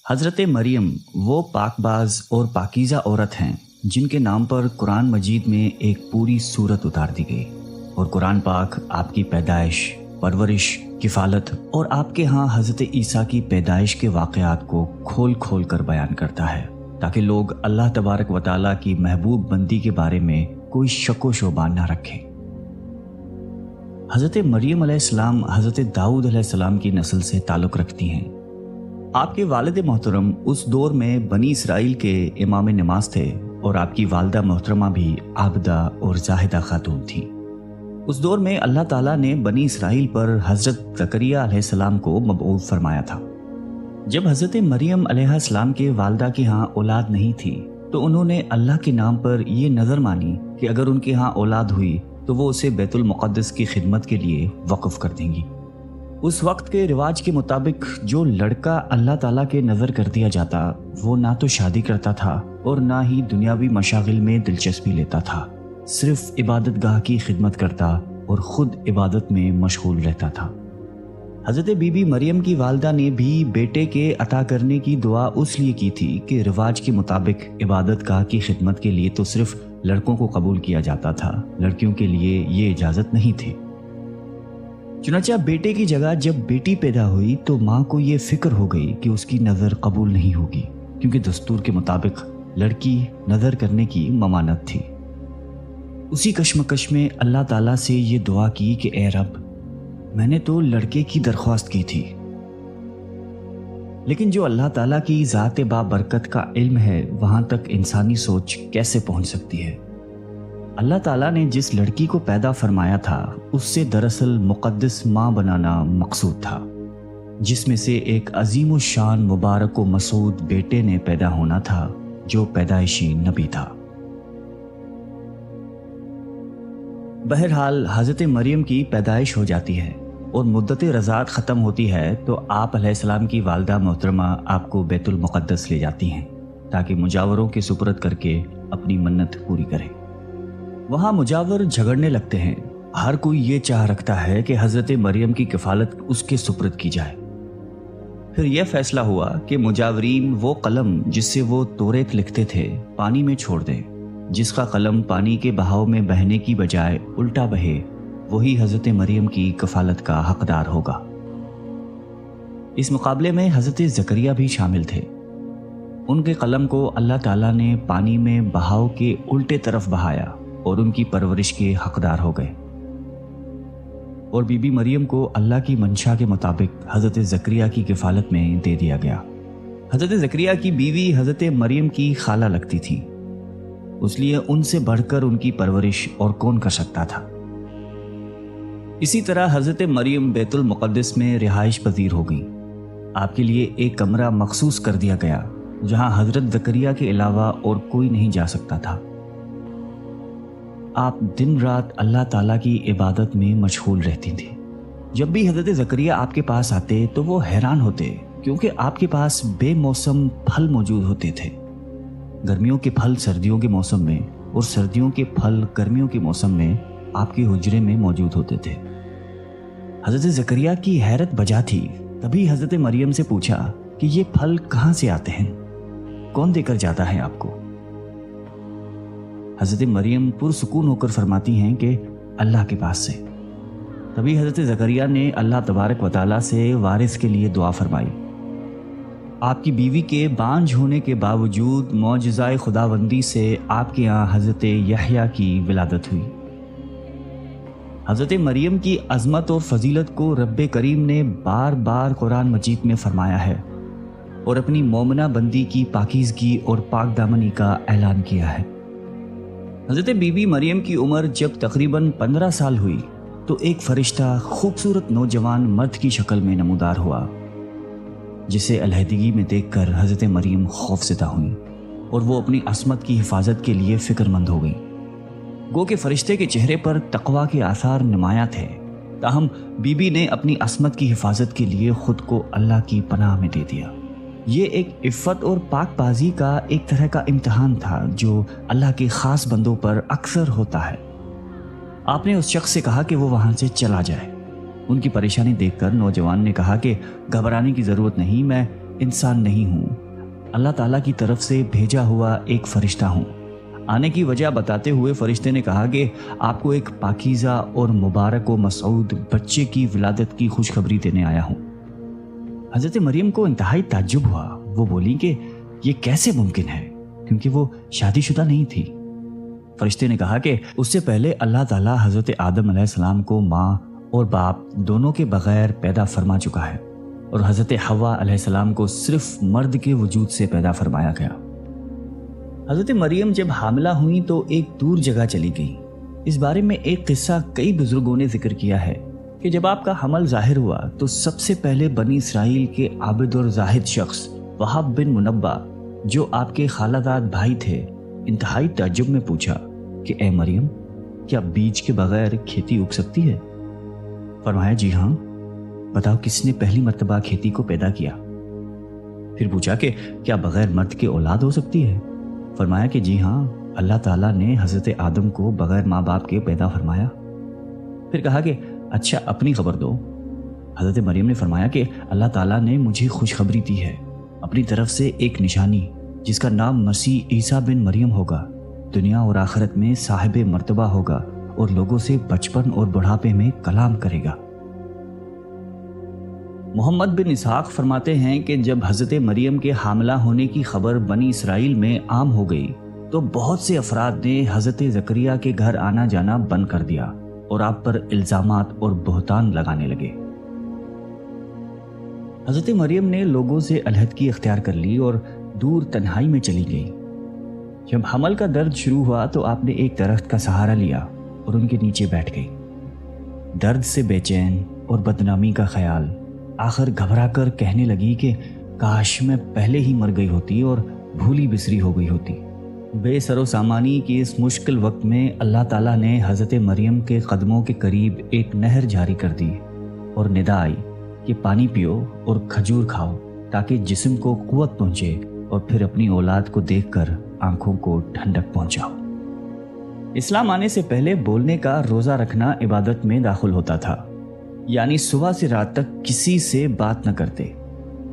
حضرت مریم وہ پاکباز اور پاکیزہ عورت ہیں جن کے نام پر قرآن مجید میں ایک پوری سورت اتار دی گئی، اور قرآن پاک آپ کی پیدائش، پرورش، کفالت اور آپ کے ہاں حضرت عیسیٰ کی پیدائش کے واقعات کو کھول کھول کر بیان کرتا ہے تاکہ لوگ اللہ تبارک و تعالیٰ کی محبوب بندی کے بارے میں کوئی شک و شبہ نہ رکھیں۔ حضرت مریم علیہ السلام حضرت داؤد علیہ السلام کی نسل سے تعلق رکھتی ہیں۔ آپ کے والد محترم اس دور میں بنی اسرائیل کے امام نماز تھے، اور آپ کی والدہ محترمہ بھی عابدہ اور زاہدہ خاتون تھیں۔ اس دور میں اللہ تعالیٰ نے بنی اسرائیل پر حضرت زکریا علیہ السلام کو مبعوث فرمایا تھا۔ جب حضرت مریم علیہ السلام کے والدہ کے ہاں اولاد نہیں تھی تو انہوں نے اللہ کے نام پر یہ نظر مانی کہ اگر ان کے ہاں اولاد ہوئی تو وہ اسے بیت المقدس کی خدمت کے لیے وقف کر دیں گی۔ اس وقت کے رواج کے مطابق جو لڑکا اللہ تعالیٰ کے نظر کر دیا جاتا وہ نہ تو شادی کرتا تھا اور نہ ہی دنیاوی مشاغل میں دلچسپی لیتا تھا، صرف عبادت گاہ کی خدمت کرتا اور خود عبادت میں مشغول رہتا تھا۔ حضرت بی بی مریم کی والدہ نے بھی بیٹے کے عطا کرنے کی دعا اس لیے کی تھی کہ رواج کے مطابق عبادت گاہ کی خدمت کے لیے تو صرف لڑکوں کو قبول کیا جاتا تھا، لڑکیوں کے لیے یہ اجازت نہیں تھی۔ چنانچہ بیٹے کی جگہ جب بیٹی پیدا ہوئی تو ماں کو یہ فکر ہو گئی کہ اس کی نظر قبول نہیں ہوگی، کیونکہ دستور کے مطابق لڑکی نظر کرنے کی ممانعت تھی۔ اسی کشمکش میں اللہ تعالیٰ سے یہ دعا کی کہ اے رب، میں نے تو لڑکے کی درخواست کی تھی، لیکن جو اللہ تعالیٰ کی ذات بابرکت کا علم ہے وہاں تک انسانی سوچ کیسے پہنچ سکتی ہے؟ اللہ تعالیٰ نے جس لڑکی کو پیدا فرمایا تھا اس سے دراصل مقدس ماں بنانا مقصود تھا، جس میں سے ایک عظیم الشان مبارک و مسعود بیٹے نے پیدا ہونا تھا جو پیدائشی نبی تھا۔ بہرحال حضرت مریم کی پیدائش ہو جاتی ہے اور مدت رضاعت ختم ہوتی ہے تو آپ علیہ السلام کی والدہ محترمہ آپ کو بیت المقدس لے جاتی ہیں تاکہ مجاوروں کے سپرد کر کے اپنی منت پوری کریں۔ وہاں مجاور جھگڑنے لگتے ہیں، ہر کوئی یہ چاہ رکھتا ہے کہ حضرت مریم کی کفالت اس کے سپرد کی جائے۔ پھر یہ فیصلہ ہوا کہ مجاورین وہ قلم جس سے وہ توریت لکھتے تھے پانی میں چھوڑ دیں، جس کا قلم پانی کے بہاؤ میں بہنے کی بجائے الٹا بہے وہی حضرت مریم کی کفالت کا حقدار ہوگا۔ اس مقابلے میں حضرت زکریا بھی شامل تھے۔ ان کے قلم کو اللہ تعالیٰ نے پانی میں بہاؤ کے الٹے طرف بہایا اور ان کی پرورش کے حقدار ہو گئے، اور بی بی مریم کو اللہ کی منشا کے مطابق حضرت زکریا کی کفالت میں دے دیا گیا۔ حضرت زکریا کی بیوی حضرت مریم کی خالہ لگتی تھی، اس لیے ان سے بڑھ کر ان کی پرورش اور کون کر سکتا تھا۔ اسی طرح حضرت مریم بیت المقدس میں رہائش پذیر ہو گئی۔ آپ کے لیے ایک کمرہ مخصوص کر دیا گیا جہاں حضرت زکریا کے علاوہ اور کوئی نہیں جا سکتا تھا۔ آپ دن رات اللہ تعالیٰ کی عبادت میں مشغول رہتی تھیں۔ جب بھی حضرت زکریا آپ کے پاس آتے تو وہ حیران ہوتے کیونکہ آپ کے پاس بے موسم پھل موجود ہوتے تھے۔ گرمیوں کے پھل سردیوں کے موسم میں اور سردیوں کے پھل گرمیوں کے موسم میں آپ کے حجرے میں موجود ہوتے تھے۔ حضرت زکریا کی حیرت بجا تھی، تبھی حضرت مریم سے پوچھا کہ یہ پھل کہاں سے آتے ہیں، کون دے کر جاتا ہے آپ کو؟ حضرت مریم پرسکون ہو کر فرماتی ہیں کہ اللہ کے پاس سے۔ تبھی حضرت زکریا نے اللہ تبارک و تعالیٰ سے وارث کے لیے دعا فرمائی۔ آپ کی بیوی کے بانجھ ہونے کے باوجود معجزہ خداوندی سے آپ کے یہاں حضرت یحییٰ کی ولادت ہوئی۔ حضرت مریم کی عظمت اور فضیلت کو رب کریم نے بار بار قرآن مجید میں فرمایا ہے اور اپنی مومنہ بندی کی پاکیزگی اور پاک دامنی کا اعلان کیا ہے۔ حضرت بی بی مریم کی عمر جب تقریباً 15 سال ہوئی تو ایک فرشتہ خوبصورت نوجوان مرد کی شکل میں نمودار ہوا، جسے علیحدگی میں دیکھ کر حضرت مریم خوفزدہ ہوئیں اور وہ اپنی عصمت کی حفاظت کے لیے فکر مند ہو گئیں۔ گو کہ فرشتے کے چہرے پر تقویٰ کے آثار نمایاں تھے، تاہم بی بی نے اپنی عصمت کی حفاظت کے لیے خود کو اللہ کی پناہ میں دے دیا۔ یہ ایک عفت اور پاک بازی کا ایک طرح کا امتحان تھا جو اللہ کے خاص بندوں پر اکثر ہوتا ہے۔ آپ نے اس شخص سے کہا کہ وہ وہاں سے چلا جائے۔ ان کی پریشانی دیکھ کر نوجوان نے کہا کہ گھبرانے کی ضرورت نہیں، میں انسان نہیں ہوں، اللہ تعالیٰ کی طرف سے بھیجا ہوا ایک فرشتہ ہوں۔ آنے کی وجہ بتاتے ہوئے فرشتے نے کہا کہ آپ کو ایک پاکیزہ اور مبارک و مسعود بچے کی ولادت کی خوشخبری دینے آیا ہوں۔ حضرت مریم کو انتہائی تعجب ہوا۔ وہ بولی کہ یہ کیسے ممکن ہے، کیونکہ وہ شادی شدہ نہیں تھی۔ فرشتے نے کہا کہ اس سے پہلے اللہ تعالیٰ حضرت آدم علیہ السلام کو ماں اور باپ دونوں کے بغیر پیدا فرما چکا ہے، اور حضرت حوا علیہ السلام کو صرف مرد کے وجود سے پیدا فرمایا گیا۔ حضرت مریم جب حاملہ ہوئیں تو ایک دور جگہ چلی گئیں۔ اس بارے میں ایک قصہ کئی بزرگوں نے ذکر کیا ہے کہ جب آپ کا حمل ظاہر ہوا تو سب سے پہلے بنی اسرائیل کے عابد اور زاہد شخص وہب بن منبع، جو آپ کے خالہ داد بھائی تھے، انتہائی تعجب میں پوچھا کہ اے مریم، کیا بیج کے بغیر کھیتی اگ سکتی ہے؟ فرمایا جی ہاں، بتاؤ کس نے پہلی مرتبہ کھیتی کو پیدا کیا؟ پھر پوچھا کہ کیا بغیر مرد کے اولاد ہو سکتی ہے؟ فرمایا کہ جی ہاں، اللہ تعالیٰ نے حضرت آدم کو بغیر ماں باپ کے پیدا فرمایا۔ پھر کہا کہ اچھا اپنی خبر دو۔ حضرت مریم نے فرمایا کہ اللہ تعالیٰ نے مجھے خوشخبری دی ہے اپنی طرف سے ایک نشانی، جس کا نام مسیح عیسیٰ بن مریم ہوگا، دنیا اور آخرت میں صاحب مرتبہ ہوگا اور لوگوں سے بچپن اور بڑھاپے میں کلام کرے گا۔ محمد بن اسحاق فرماتے ہیں کہ جب حضرت مریم کے حاملہ ہونے کی خبر بنی اسرائیل میں عام ہو گئی تو بہت سے افراد نے حضرت زکریا کے گھر آنا جانا بند کر دیا اور آپ پر الزامات اور بہتان لگانے لگے۔ حضرت مریم نے لوگوں سے علیحدگی اختیار کر لی اور دور تنہائی میں چلی گئی۔ جب حمل کا درد شروع ہوا تو آپ نے ایک درخت کا سہارا لیا اور ان کے نیچے بیٹھ گئی۔ درد سے بے چین اور بدنامی کا خیال، آخر گھبرا کر کہنے لگی کہ کاش میں پہلے ہی مر گئی ہوتی اور بھولی بسری ہو گئی ہوتی۔ بے سر و سامانی کی اس مشکل وقت میں اللہ تعالیٰ نے حضرت مریم کے قدموں کے قریب ایک نہر جاری کر دی اور ندا آئی کہ پانی پیو اور کھجور کھاؤ تاکہ جسم کو قوت پہنچے اور پھر اپنی اولاد کو دیکھ کر آنکھوں کو ٹھنڈک پہنچاؤ۔ اسلام آنے سے پہلے بولنے کا روزہ رکھنا عبادت میں داخل ہوتا تھا، یعنی صبح سے رات تک کسی سے بات نہ کرتے۔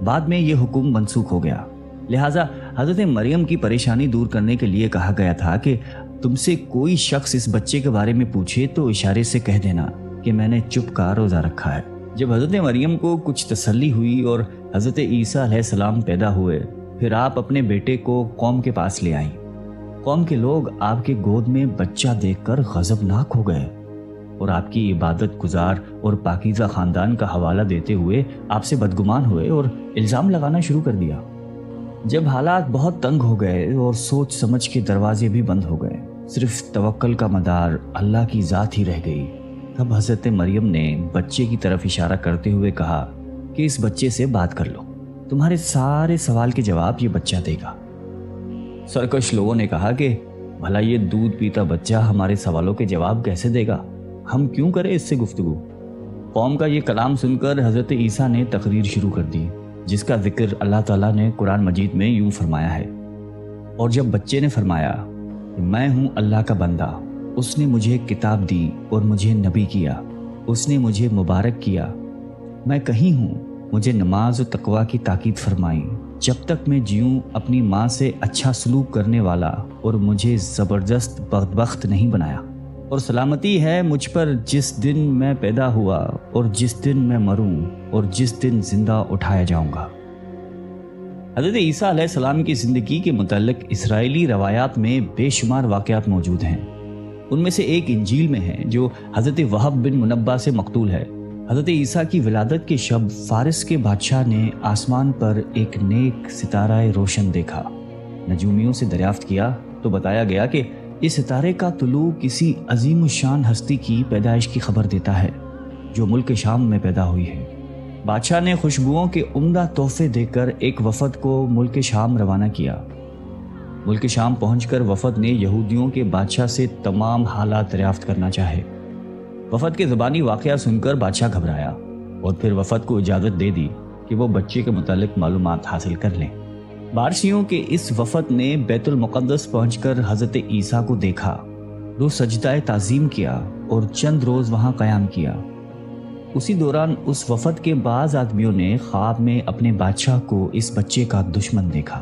بعد میں یہ حکم منسوخ ہو گیا، لہٰذا حضرت مریم کی پریشانی دور کرنے کے لیے کہا گیا تھا کہ تم سے کوئی شخص اس بچے کے بارے میں پوچھے تو اشارے سے کہہ دینا کہ میں نے چپ کا روزہ رکھا ہے۔ جب حضرت مریم کو کچھ تسلی ہوئی اور حضرت عیسیٰ علیہ السلام پیدا ہوئے، پھر آپ اپنے بیٹے کو قوم کے پاس لے آئیں۔ قوم کے لوگ آپ کے گود میں بچہ دیکھ کر غضبناک ہو گئے اور آپ کی عبادت گزار اور پاکیزہ خاندان کا حوالہ دیتے ہوئے آپ سے بدگمان ہوئے اور الزام لگانا شروع کر دیا۔ جب حالات بہت تنگ ہو گئے اور سوچ سمجھ کے دروازے بھی بند ہو گئے، صرف توکل کا مدار اللہ کی ذات ہی رہ گئی، تب حضرت مریم نے بچے کی طرف اشارہ کرتے ہوئے کہا کہ اس بچے سے بات کر لو، تمہارے سارے سوال کے جواب یہ بچہ دے گا۔ سرکش لوگوں نے کہا کہ بھلا یہ دودھ پیتا بچہ ہمارے سوالوں کے جواب کیسے دے گا، ہم کیوں کریں اس سے گفتگو؟ قوم کا یہ کلام سن کر حضرت عیسیٰ نے تقریر شروع کر دی، جس کا ذکر اللہ تعالیٰ نے قرآن مجید میں یوں فرمایا ہے، اور جب بچے نے فرمایا کہ میں ہوں اللہ کا بندہ، اس نے مجھے کتاب دی اور مجھے نبی کیا، اس نے مجھے مبارک کیا، میں کہیں ہوں، مجھے نماز و تقوی کی تاکید فرمائی، جب تک میں جیوں اپنی ماں سے اچھا سلوک کرنے والا، اور مجھے زبردست بدبخت نہیں بنایا، اور سلامتی ہے مجھ پر جس دن میں پیدا ہوا اور جس دن میں مروں اور جس دن زندہ اٹھایا جاؤں گا۔ حضرت عیسیٰ علیہ السلام کی زندگی کے متعلق اسرائیلی روایات میں بے شمار واقعات موجود ہیں۔ ان میں سے ایک انجیل میں ہے جو حضرت وہب بن منبع سے مقتول ہے۔ حضرت عیسیٰ کی ولادت کے شب فارس کے بادشاہ نے آسمان پر ایک نیک ستارہ روشن دیکھا۔ نجومیوں سے دریافت کیا تو بتایا گیا کہ اس ستارے کا طلوع کسی عظیم الشان ہستی کی پیدائش کی خبر دیتا ہے جو ملک شام میں پیدا ہوئی ہے۔ بادشاہ نے خوشبوؤں کے عمدہ تحفے دے کر ایک وفد کو ملک شام روانہ کیا۔ ملک شام پہنچ کر وفد نے یہودیوں کے بادشاہ سے تمام حالات دریافت کرنا چاہے۔ وفد کے زبانی واقعہ سن کر بادشاہ گھبرایا اور پھر وفد کو اجازت دے دی کہ وہ بچے کے متعلق معلومات حاصل کر لیں۔ بارسیوں کے اس وفد نے بیت المقدس پہنچ کر حضرت عیسیٰ کو دیکھا، رو سجدہ تعظیم کیا اور چند روز وہاں قیام کیا۔ اسی دوران اس وفد کے بعض آدمیوں نے خواب میں اپنے بادشاہ کو اس بچے کا دشمن دیکھا۔